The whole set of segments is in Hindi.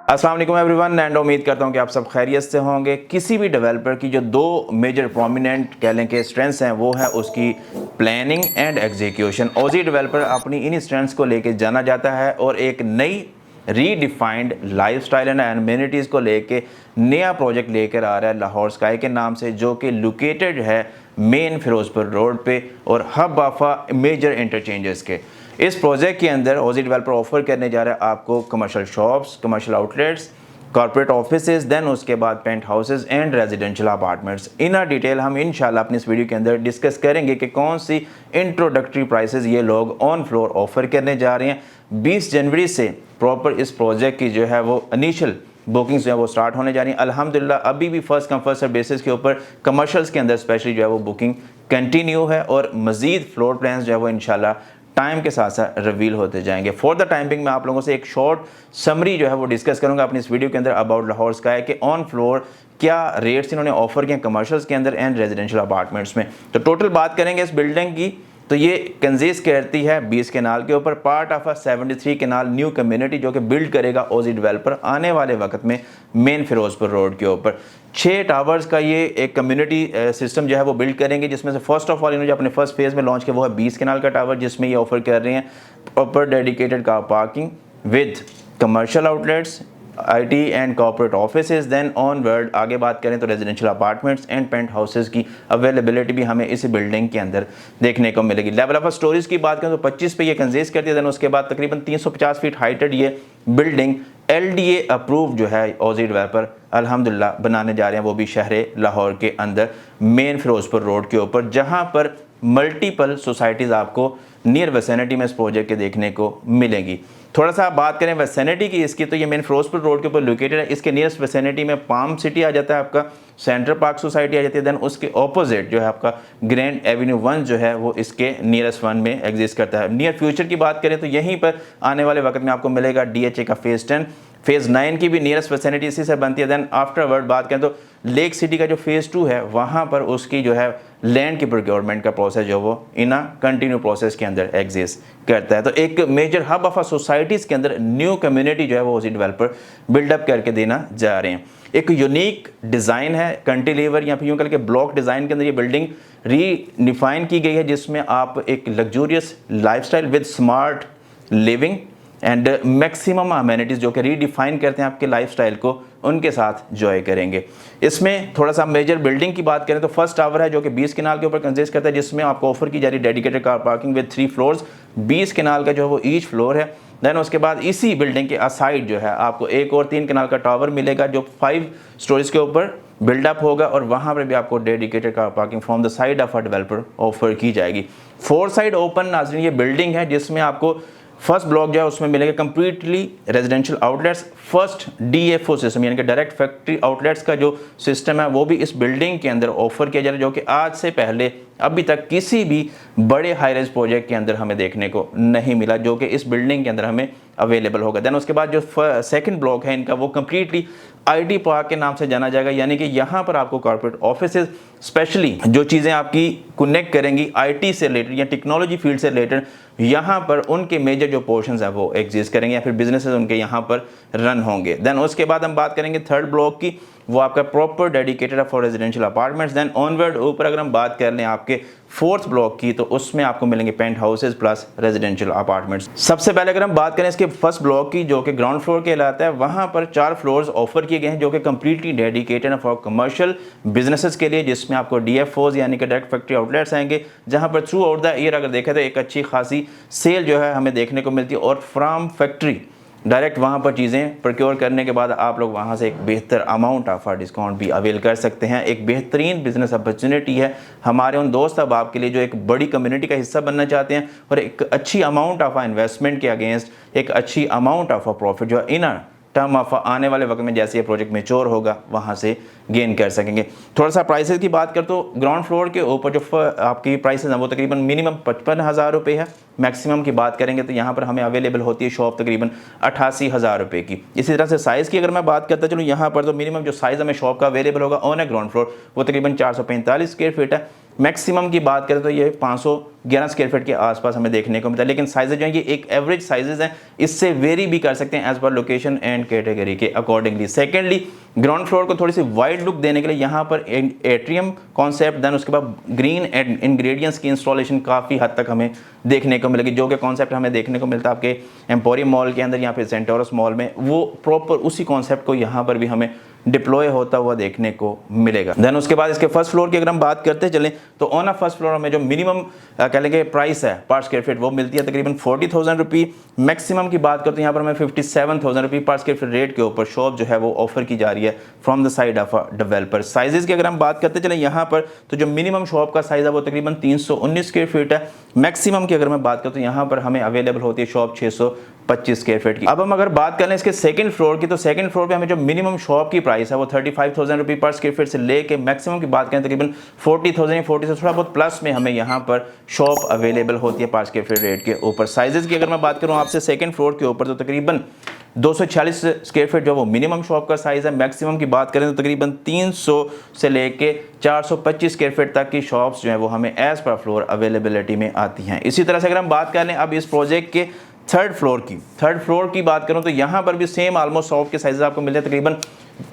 अस्सलाम वालेकुम एवरीवन एंड उम्मीद करता हूं कि आप सब खैरियत से होंगे। किसी भी डेवलपर की जो दो मेजर प्रोमिनेंट कह लें कि स्ट्रेंथ्स हैं वो है उसकी planning and execution. Aussie developer अपनी इन स्ट्रेंथ्स को लेके जाना जाता है और एक नई रीडिफाइंड लाइफस्टाइल एंड एमिनिटीज़ को लेके नया प्रोजेक्ट लेकर आ रहा है लाहौर स्काई के नाम से, जो कि लोकेटेड है मेन फिरोजपुर रोड पे और हब आफा मेजर इंटरचेंजेस के। इस प्रोजेक्ट के अंदर ऑजी डेवलपर ऑफर करने जा रहा है आपको commercial shops, commercial outlets, corporate offices, then उसके बाद penthouses and residential apartments. In detail हम इंशाल्लाह अपनी इस वीडियो के अंदर डिस्कस करेंगे कि कौन सी इंट्रोडक्टरी प्राइसेस ये लोग ऑन फ्लोर ऑफर करने जा रहे हैं। 20 जनवरी से प्रॉपर इस प्रोजेक्ट की जो है वो इनिशियल बुकिंग्स जो है वो स्टार्ट होने जा रही हैं। अल्हम्दुलिल्लाह अभी भी first come first serve basis के ऊपर कमर्शियल्स के अंदर स्पेशली जो है वो बुकिंग कंटिन्यू है और मजीद फ्लोर प्लान्स जो है वो इंशाल्लाह टाइम के साथ साथ रिवील होते जाएंगे। फॉर द टाइमिंग मैं आप लोगों से एक शॉर्ट समरी जो है वो डिस्कस करूंगा अपनी इस वीडियो के अंदर अबाउट लाहौर स्काई के ऑन फ्लोर क्या रेट्स इन्होंने ऑफर किए कमर्शियल्स के अंदर एंड रेजिडेंशियल अपार्टमेंट्स में। तो टोटल बात करेंगे इस बिल्डिंग की तो ये कंजेस्ट करती है 20 केनाल के ऊपर, part of 73 canal new community जो कि बिल्ड करेगा ऑजी डेवलपर आने वाले वक्त में मेन फिरोजपुर रोड के ऊपर। 6 टावर्स का ये एक कम्युनिटी सिस्टम जो है वो बिल्ड करेंगे, जिसमें से फर्स्ट ऑफ ऑल इन्होंने जो अपने फर्स्ट फेज में लॉन्च किया वो है 20 केनाल का टावर, जिसमें ये ऑफर कर रहे हैं proper dedicated car parking with commercial outlets, IT and corporate offices. Then onward आगे बात करें तो residential apartments and penthouses की अवेलेबिलिटी भी हमें इस बिल्डिंग के अंदर देखने को मिलेगी। लेवल ऑफ स्टोरेज की बात करें तो 25 पे ये कंजेस्ट करती है। देन उसके बाद तकरीबन 350 फीट हाइटेड ये बिल्डिंग LDA अप्रूव जो है ऑजी डेवलपर अल्हम्दुलिल्लाह बनाने जा रहे हैं, वो भी शहर लाहौर के अंदर मेन फिरोजपुर रोड के ऊपर, जहां पर मल्टीपल सोसाइटीज़ आपको नियर वेसिनिटी में इस प्रोजेक्ट के देखने को मिलेंगी। थोड़ा सा आप बात करें वेसिनिटी की इसकी तो ये मेन फिरोजपुर रोड के ऊपर लोकेटेड है। इसके नियरेस्ट वेसिनिटी में पाम सिटी आ जाता है, आपका सेंट्रल पार्क सोसाइटी आ जाती है। देन उसके ऑपोजिट जो है आपका ग्रैंड एवेन्यू 1 जो है वो इसके नियरेस्ट 1 में एग्जिस्ट करता है। नियर फ्यूचर की बात करें तो यहीं पर आने वाले वक्त में आपको मिलेगा DHA का फेज़ 10, फेज़ 9 की भी नियरेस्ट वेसिनिटी इसी से बनती है। देन आफ्टरवर्ड बात करें तो लेक सिटी का जो फेज़ 2 है वहाँ पर उसकी जो है लैंड की प्रोक्योरमेंट का प्रोसेस जो वो इन कंटिन्यू प्रोसेस के अंदर एग्जिस्ट करता है। तो एक मेजर हब ऑफ सोसाइटीज़ के अंदर न्यू कम्युनिटी जो है वो ऑजी डेवलपर बिल्डअप करके देना जा रहे हैं। एक यूनिक डिज़ाइन है, कंटिलीवर या फिर यूँ करके ब्लॉक डिज़ाइन के अंदर ये बिल्डिंग रीडिफाइन की गई है, जिसमें आप एक luxurious lifestyle with smart living and maximum amenities जो कि रीडिफाइन करते हैं आपके लाइफस्टाइल को, उनके साथ जॉय करेंगे। इसमें थोड़ा सा मेजर बिल्डिंग की बात करें तो फर्स्ट टावर है जो कि 20 केनाल के ऊपर कंजेस्ट करता है, जिसमें आपको ऑफर की जा रही है dedicated car parking with 3 floors. 20 canal का जो है वो ईच फ्लोर है। देन उसके बाद इसी बिल्डिंग के असाइड जो है आपको एक और 3 केनाल का टावर मिलेगा जो 5 स्टोरीज के ऊपर बिल्डअप होगा और वहाँ पर भी आपको dedicated car parking from the side of a developer offer की जाएगी। 4 साइड ओपन नाज़रीन ये बिल्डिंग है, जिसमें आपको फर्स्ट ब्लॉक जो है उसमें मिलेगा completely residential outlets. First DFO system यानी कि डायरेक्ट फैक्ट्री आउटलेट्स का जो सिस्टम है वो भी इस बिल्डिंग के अंदर ऑफर किया जा रहा है, जो कि आज से पहले अभी तक किसी भी बड़े हाई राइज प्रोजेक्ट के अंदर हमें देखने को नहीं मिला, जो कि इस बिल्डिंग के अंदर हमें अवेलेबल होगा। देन उसके बाद जो सेकंड ब्लॉक है इनका वो कंप्लीटली IT पार्क के नाम से जाना जाएगा, यानी कि यहाँ पर आपको कॉर्पोरेट ऑफिसेज स्पेशली जो चीज़ें आपकी कनेक्ट करेंगी IT से रिलेटेड या टेक्नोलॉजी फील्ड से रिलेटेड, यहाँ पर उनके मेजर जो पोर्शंस है वो एग्जिस्ट करेंगे या फिर बिजनेसेस उनके यहाँ पर रन होंगे। देन उसके बाद हम बात करेंगे थर्ड ब्लॉक की, वो आपका प्रॉपर डेडिकेटेड है for residential apartments. Then onward ऊपर अगर हम बात कर लें आपके फोर्थ ब्लॉक की तो उसमें आपको मिलेंगे penthouses plus residential apartments. सबसे पहले अगर हम बात करें इसके फर्स्ट ब्लॉक की जो कि ग्राउंड फ्लोर कहलाता है, वहाँ पर 4 फ्लोर्स ऑफर किए गए हैं जो कि कंप्लीटली डेडिकेटेड है फॉर कमर्शियल बिजनेसेस के लिए, जिसमें आपको DFOs यानी कि डायरेक्ट फैक्ट्री आउटलेट्स आएंगे, जहाँ पर थ्रू आउट द ईयर अगर देखा तो एक अच्छी खासी सेल जो है हमें देखने को मिलती है और फ्रॉम फैक्ट्री डायरेक्ट वहाँ पर चीज़ें प्रोक्योर करने के बाद आप लोग वहाँ से एक बेहतर अमाउंट ऑफ डिस्काउंट भी अवेल कर सकते हैं। एक बेहतरीन बिजनेस अपॉर्चुनिटी है हमारे उन दोस्त अहबाब के लिए जो एक बड़ी कम्युनिटी का हिस्सा बनना चाहते हैं और एक अच्छी अमाउंट ऑफ इन्वेस्टमेंट के अगेंस्ट एक अच्छी अमाउंट ऑफ प्रॉफिट जो इन टर्म ऑफ आने वाले वक्त में जैसे ये प्रोजेक्ट मेच्योर होगा वहाँ से गेन कर सकेंगे। थोड़ा सा प्राइसेस की बात कर तो ग्राउंड फ्लोर के ऊपर जो आपकी प्राइसेस हैं वो तकरीबन मिनिमम 55,000 रुपये है। मैक्सिमम की बात करेंगे तो यहाँ पर हमें अवेलेबल होती है शॉप तकरीबन 88,000 रुपये की। इसी तरह से साइज़ की अगर मैं बात करता चलूँ, यहाँ पर तो मिनिमम जो साइज़ हमें शॉप का अवेलेबल होगा ऑन ए ग्राउंड फ्लोर वो तकरीबन 445 स्क्वायर फीट है। मैक्सिमम की बात करें तो ये 511 स्क्वायर फीट के आसपास हमें देखने को मिलता है, लेकिन साइजेज जो है ये एक एवरेज साइजेज हैं, इससे वेरी भी कर सकते हैं as per location and category के अकॉर्डिंगली। सेकेंडली, ग्राउंड फ्लोर को थोड़ी सी वाइड लुक देने के लिए यहाँ पर एट्रियम कॉन्सेप्ट, देन उसके बाद ग्रीन एंड इंग्रेडिएंट्स की इंस्टॉलेशन काफ़ी हद तक हमें देखने को मिलेगी, जो कि कॉन्सेप्ट हमें देखने को मिलता है आपके एम्पोरियम मॉल के अंदर, यहाँ पे सेंटोरस मॉल में, वो प्रॉपर उसी कॉन्सेप्ट को यहाँ पर भी हमें डिप्लॉय होता हुआ देखने को मिलेगा। देन उसके बाद इसके फर्स्ट फ्लोर की अगर हम बात करते चलें तो ऑन अ फर्स्ट फ्लोर में जो मिनिमम कह लेंगे प्राइस है पर स्क्वायर फीट वो मिलती है तकरीबन 40,000 रुपी। मैक्सिमम की बात करते हैं यहाँ पर हमें 57,000 रुपी पर स्क्वायर फीट रेट के ऊपर शॉप जो है वो ऑफर की जा रही है from the side of a developer. Sizes की अगर हम बात करते चलें यहाँ पर तो जो मिनिमम शॉप का साइज है वो तकरीबन 319 स्क्वायर फीट है। मैक्सिमम की अगर मैं बात करता हूँ यहाँ पर हमें अवेलेबल होती है शॉप 625 स्क्वायर फीट की। अब हम अगर बात करें इसके सेकंड फ्लोर की, तो सेकंड फ्लोर पे हमें जो मिनिमम शॉप की प्राइस है वो 35,000 रुपी पर स्क्वायर फीट से लेके मैक्सिमम की बात करें तकरीबन 40,000 या 40 से थोड़ा बहुत प्लस में हमें यहाँ पर शॉप अवेलेबल होती है पर स्क्वायर फीट रेट के ऊपर। साइजेस की अगर मैं बात करूँ आपसे सेकंड फ्लोर के ऊपर तो तकरीबन 246 स्क्वायर फीट जो वो मिनिमम शॉप का साइज है। मैक्सिमम की बात करें तो तकरीबन 300 से लेके 425 स्क्वायर फीट तक की शॉप्स जो है वो हमें एज पर फ्लोर अवेलेबिलिटी में आती हैं। इसी तरह से अगर हम बात कर लें अब इस प्रोजेक्ट के थर्ड फ्लोर की बात करूं तो यहाँ पर भी सेम ऑलमोस्ट शॉप के साइज आपको मिलते हैं। तकरीबन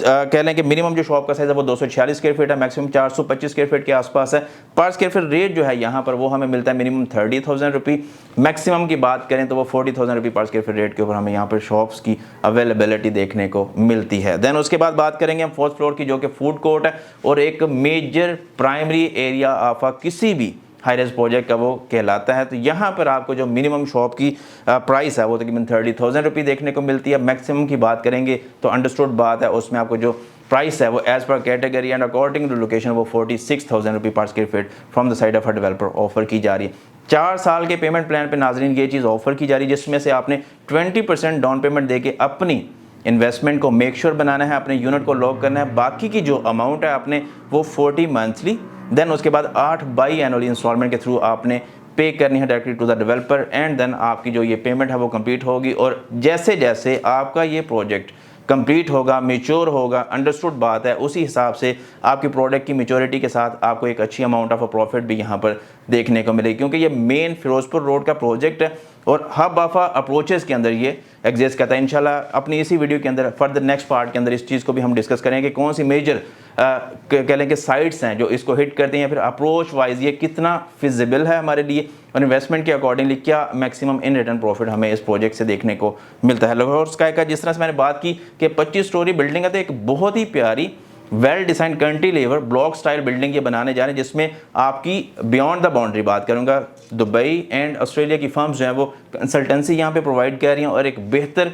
कह लें कि मिनिमम जो शॉप का साइज है वो 246 स्क्वायर फीट है, मैक्सिमम 425 स्क्वायर फीट के आसपास है। पर स्क्वायर फीट रेट जो है यहाँ पर वो हमें मिलता है मिनिमम 30,000 रुपी, मैक्सिमम की बात करें तो वो 40,000 रुपी पर स्क्वायर फीट रेट के ऊपर हमें यहाँ पर शॉप्स की अवेलेबिलिटी देखने को मिलती है। देन उसके बाद बात करेंगे हम फोर्थ फ्लोर की, जो कि फूड कोर्ट है और एक मेजर प्राइमरी एरिया ऑफ किसी भी हाई रेज प्रोजेक्ट का वो कहलाता है। तो यहाँ पर आपको जो मिनिमम शॉप की प्राइस है वो तकरीबन 30,000 रुपी देखने को मिलती है। मैक्सिमम की बात करेंगे तो अंडरस्टूड बात है उसमें आपको जो प्राइस है वो as per category and according to location वो 46,000 rupee per square feet from the side of a developer offer की जा रही है। 4 साल के पेमेंट प्लान पे नाजरीन ये चीज़ ऑफर की जा रही है, जिसमें से आपने 20% डाउन पेमेंट देके अपनी इन्वेस्टमेंट को मेक श्योर बनाना है, अपने यूनिट को लॉक करना है। बाकी की जो अमाउंट है आपने वो 40 मंथली, देन उसके बाद 8 बाई एनुअली इंस्टॉलमेंट के थ्रू आपने पे करनी है directly to the developer and then आपकी जो ये पेमेंट है वो कंप्लीट होगी। और जैसे जैसे आपका ये प्रोजेक्ट कंप्लीट होगा, मैच्योर होगा, अंडरस्टूड बात है, उसी हिसाब से आपकी प्रोडक्ट की मैच्योरिटी के साथ आपको एक अच्छी अमाउंट ऑफ प्रॉफिट भी यहाँ पर देखने को मिलेगी, क्योंकि ये मेन फिरोजपुर रोड का प्रोजेक्ट है और हब ऑफ अप्रोचेस के अंदर ये एग्जिस्ट करता है। इंशाल्लाह अपनी इसी वीडियो के अंदर फर्दर नेक्स्ट पार्ट के अंदर इस चीज़ को भी हम डिस्कस करेंगे कि कौन सी मेजर कह लें कि साइट्स हैं जो इसको हिट करते हैं, या फिर अप्रोच वाइज ये कितना फिजिबल है हमारे लिए और इन्वेस्टमेंट के अकॉर्डिंगली क्या मैक्सिमम इन रिटर्न प्रॉफिट हमें इस प्रोजेक्ट से देखने को मिलता है। लाहौर स्काई का जिस तरह से मैंने बात की कि 25 स्टोरी बिल्डिंग है, तो एक बहुत ही प्यारी well design cantilever block style building ये बनाने जा रहे हैं, जिसमें आपकी बियॉन्ड द बाउंड्री बात करूंगा दुबई एंड ऑस्ट्रेलिया की फर्म्स जो हैं वो कंसल्टेंसी यहाँ पे प्रोवाइड कर रही हैं और एक बेहतर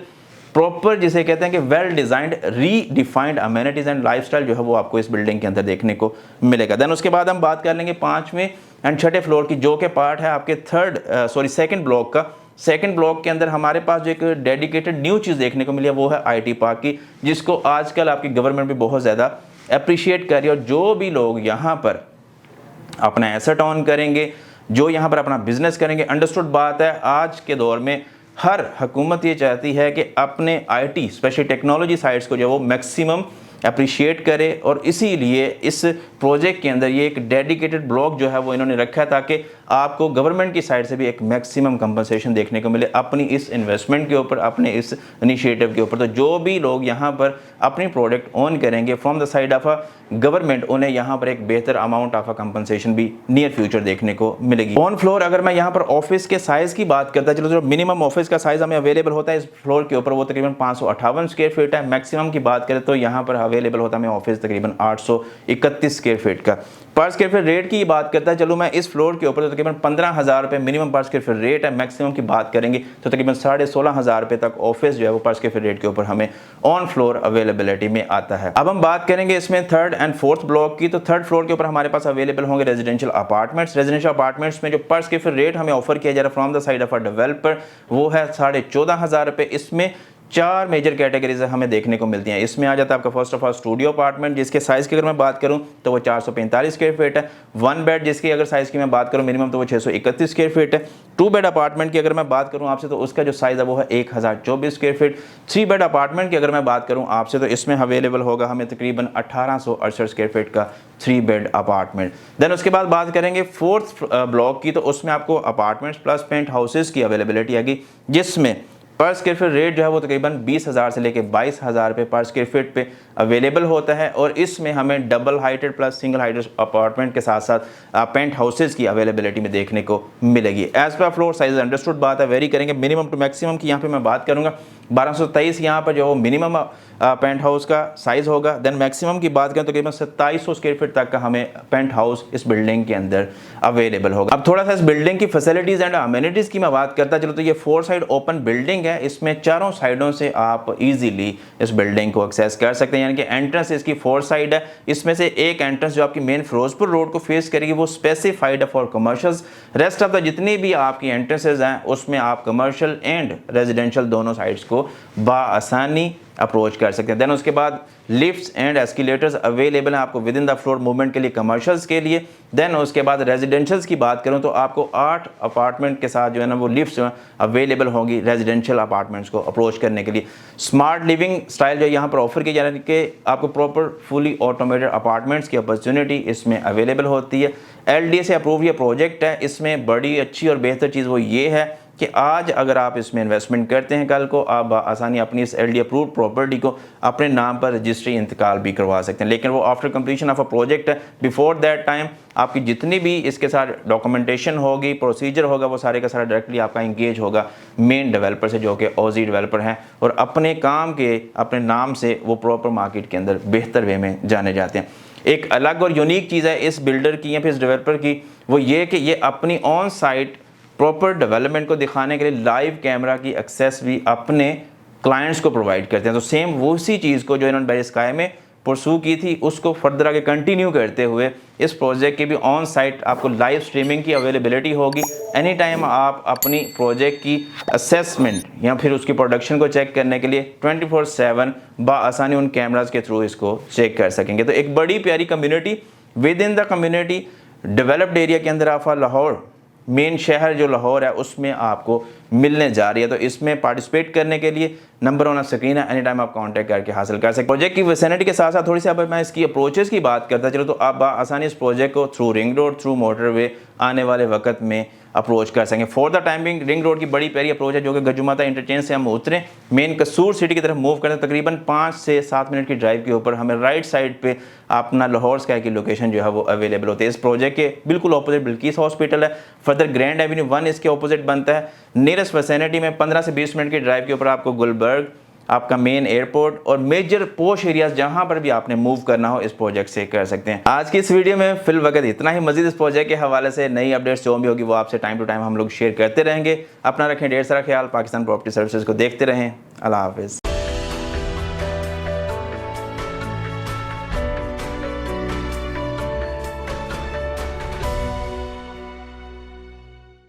प्रॉपर जिसे कहते हैं कि well designed redefined amenities and lifestyle जो है वो आपको इस बिल्डिंग के अंदर देखने को मिलेगा। देन उसके बाद हम बात कर लेंगे 5वें एंड 6ठे फ्लोर की, जो कि पार्ट है आपके सेकंड ब्लॉक का। सेकंड ब्लॉक के अंदर हमारे पास जो एक डेडिकेटेड न्यू चीज़ देखने को मिली है वो है IT पार्क की, जिसको आजकल आपकी गवर्नमेंट भी बहुत ज़्यादा अप्रिशिएट कर रही है। और जो भी लोग यहाँ पर अपना एसेट ऑन करेंगे, जो यहाँ पर अपना बिजनेस करेंगे, अंडरस्टूड बात है आज के दौर में हर हुकूमत ये चाहती है कि अपने IT स्पेशली टेक्नोलॉजी साइट्स को जो वो मैक्सिमम अप्रिशिएट करे, और इसीलिए इस प्रोजेक्ट के अंदर ये एक डेडिकेटेड ब्लॉक जो है वो इन्होंने रखा है ताकि आपको गवर्नमेंट की साइड से भी एक मैक्सिमम कंपनसेशन देखने को मिले अपनी इस इन्वेस्टमेंट के ऊपर, अपने इस इनिशिएटिव के ऊपर। तो जो भी लोग यहाँ पर अपनी प्रोडक्ट ऑन करेंगे from the side of a government, उन्हें यहाँ पर एक बेहतर अमाउंट ऑफ अ कंपनसेशन भी नियर फ्यूचर देखने को मिलेगी। ऑन फ्लोर अगर मैं यहाँ पर ऑफिस के साइज की बात करता चलो, जो मिनिमम ऑफिस का साइज हमें अवेलेबल होता है इस फ्लोर के ऊपर वो तकरीबन 558 स्क्वायर फीट है। मैक्सिमम की बात करें तो यहाँ पर अवेलेबल होता है हमें ऑफिस तकरीबन 831 स्क्वायर फीट का। पर स्क्वायर फीट रेट की बात करता है चलो मैं इस फ्लोर के ऊपर तो तकरीबन 15,000 रुपये मिनिमम पर स्क्वायर फीट रेट है। मैक्सिमम की बात करेंगे तो तकरीबन 16,500 रुपये तक ऑफिस जो है वो पर स्क्वायर फीट रेट के ऊपर हमें ऑन फ्लोर अवेलेबिलिटी में आता है। अब हम बात करेंगे इसमें थर्ड एंड फोर्थ ब्लॉक की, तो थर्ड फ्लोर के ऊपर हमारे पास अवेलेबल होंगे रेजिडेंशियल अपार्टमेंट्स। रेजिडेंशियल अपार्टमेंट्स में जो पर स्क्वायर फीट रेट हमें ऑफर किया जा रहा है from the side of a developer वो है 14,500 रुपये। इसमें चार मेजर कैटेगरीज हमें देखने को मिलती हैं। इसमें आ जाता है आपका first of all studio apartment, जिसके साइज़ की अगर मैं बात करूं तो वो 445 स्क्वायर फीट है। वन बेड जिसकी अगर साइज़ की मैं बात करूं मिनिमम तो वो 631 स्क्वायर फीट है। टू बेड अपार्टमेंट की अगर मैं बात करूं आपसे तो उसका जो साइज़ है वो है 1024 square feet. Three bed apartment की अगर मैं बात करूं आपसे तो इसमें अवेलेबल होगा हमें तकरीबन 1868 स्क्वायर फीट का थ्री बेड अपार्टमेंट। देन उसके बाद बात करेंगे फोर्थ ब्लॉक की, तो उसमें आपको अपार्टमेंट्स प्लस पेंट हाउसेज की अवेलेबिलिटी आएगी, जिसमें पर स्क्वायर फीट रेट जो है वो तकरीबन 20,000 से लेके 22,000 रुपये पर स्क्वायर फीट पे अवेलेबल होता है। और इसमें हमें double heighted plus single heighted apartment के साथ साथ पेंट हाउसेज की अवेलेबिलिटी में देखने को मिलेगी। As per floor size understood बात है, वेरी करेंगे मिनिमम टू मैक्सिमम की यहाँ पे मैं बात करूँगा 1223 यहाँ पर जो मिनिमम पेंट हाउस का साइज़ होगा। देन मैक्सिमम की बात करें तो तकरीबन 2700 स्क्वायर फीट तक का हमें पेंट हाउस इस बिल्डिंग के अंदर अवेलेबल होगा। अब थोड़ा सा इस बिल्डिंग की फैसिलिटीज़ एंड अमेनिटीज़ की मैं बात करता चलो तो ये 4 साइड ओपन बिल्डिंग है। इसमें चारों साइडों से आप इजीली इस बिल्डिंग को एक्सेस कर सकते हैं, यानी कि एंट्रेंस इसकी 4 साइड है। इसमें से एक एंट्रेंस जो आपकी मेन फिरोजपुर रोड को फेस करेगी वो स्पेसिफाइड है for commercials. Rest of the जितनी भी आपकी एंट्रेंसेज हैं उसमें आप कमर्शियल एंड रेजिडेंशियल दोनों साइड्स को बाआसानी अप्रोच कर सकते हैं। देन उसके बाद लिफ्ट्स एंड एस्केलेटर्स अवेलेबल हैं आपको with in the floor movement के लिए, कमर्शियल्स के लिए। देन उसके बाद रेजिडेंशियल्स की बात करूं तो आपको 8 अपार्टमेंट के साथ जो है ना वो लिफ्ट्स अवेलेबल होंगी रेजिडेंशियल अपार्टमेंट्स को अप्रोच करने के लिए। स्मार्ट लिविंग स्टाइल जो यहाँ पर ऑफर की जा रही है कि आपको प्रॉपर फुली ऑटोमेटेड अपार्टमेंट्स की अपॉर्चुनिटी इसमें अवेलेबल होती है। LDA से अप्रूव ये प्रोजेक्ट है। इसमें बड़ी अच्छी और बेहतर चीज़ वो ये है कि आज अगर आप इसमें इन्वेस्टमेंट करते हैं कल को आप आसानी अपनी इस LDA अप्रूव्ड प्रॉपर्टी को अपने नाम पर रजिस्ट्री इंतकाल भी करवा सकते हैं। लेकिन वो after completion of a project है, बिफोर दैट टाइम आपकी जितनी भी इसके साथ डॉक्यूमेंटेशन होगी, प्रोसीजर होगा, वो सारे का सारा डायरेक्टली आपका इंगेज होगा मेन डेवलपर से जो कि OZ डेवलपर हैं और अपने काम के अपने नाम से वो प्रॉपर मार्केट के अंदर बेहतर वे में जाने जाते हैं। एक अलग और यूनिक चीज़ है इस बिल्डर की या फिर इस डेवलपर की, वो ये कि ये अपनी ऑन साइट प्रॉपर डेवलपमेंट को दिखाने के लिए लाइव कैमरा की एक्सेस भी अपने क्लाइंट्स को प्रोवाइड करते हैं। तो सेम वो उसी चीज़ को जो इन्होंने बाय स्काई में परसू की थी उसको फर्दर आगे कंटिन्यू करते हुए इस प्रोजेक्ट की भी ऑन साइट आपको लाइव स्ट्रीमिंग की अवेलेबिलिटी होगी। एनी टाइम आप अपनी प्रोजेक्ट की असेसमेंट या फिर उसकी प्रोडक्शन को चेक करने के लिए 24/7 बाआसानी उन कैमराज के थ्रू इसको चेक कर सकेंगे। तो एक बड़ी प्यारी community with in the community developed area के अंदर आप लाहौर मेन शहर जो लाहौर है उसमें आपको मिलने जा रही है। तो इसमें पार्टिसिपेट करने के लिए नंबर ऑन स्क्रीन है, एनी टाइम आप कांटेक्ट करके हासिल कर सकते हैं। प्रोजेक्ट की विसिनिटी के साथ साथ थोड़ी सी अब मैं इसकी अप्रोचेस की बात करता चलो तो आप आसानी इस प्रोजेक्ट को through ring road through motorway आने वाले वक्त में अप्रोच कर सकेंगे। For the timing ring road की बड़ी प्यारी अप्रोच है जो कि गजुमाता इंटरचेंज से हम उतरें मेन कसूर सिटी की तरफ मूव करें तकरीबन 5 से 7 मिनट की ड्राइव के ऊपर हमें राइट साइड पे अपना लाहौर स्काई की लोकेशन जो है वो अवेलेबल होती है। इस प्रोजेक्ट के बिल्कुल ऑपोजिट बिल्किस हॉस्पिटल है। फर्दर ग्रैंड एवेन्यू 1 इसके ऑपोजिट बनता है। नियरेस्ट विसिनिटी में 15 से 20 मिनट की ड्राइव के ऊपर आपको गुलबर्ग आपका मेन एयरपोर्ट और मेजर पोश एरियाज जहां पर भी आपने मूव करना हो इस प्रोजेक्ट से कर सकते हैं। आज की इस वीडियो में फिल वक्त इतना ही। मजीद इस प्रोजेक्ट के हवाले से नई अपडेट्स जो भी होगी वो आपसे टाइम टू टाइम हम लोग शेयर करते रहेंगे। अपना रखें ढेर सारा ख्याल। पाकिस्तान प्रॉपर्टी सर्विसेज को देखते रहें। अल्लाह हाफिज़।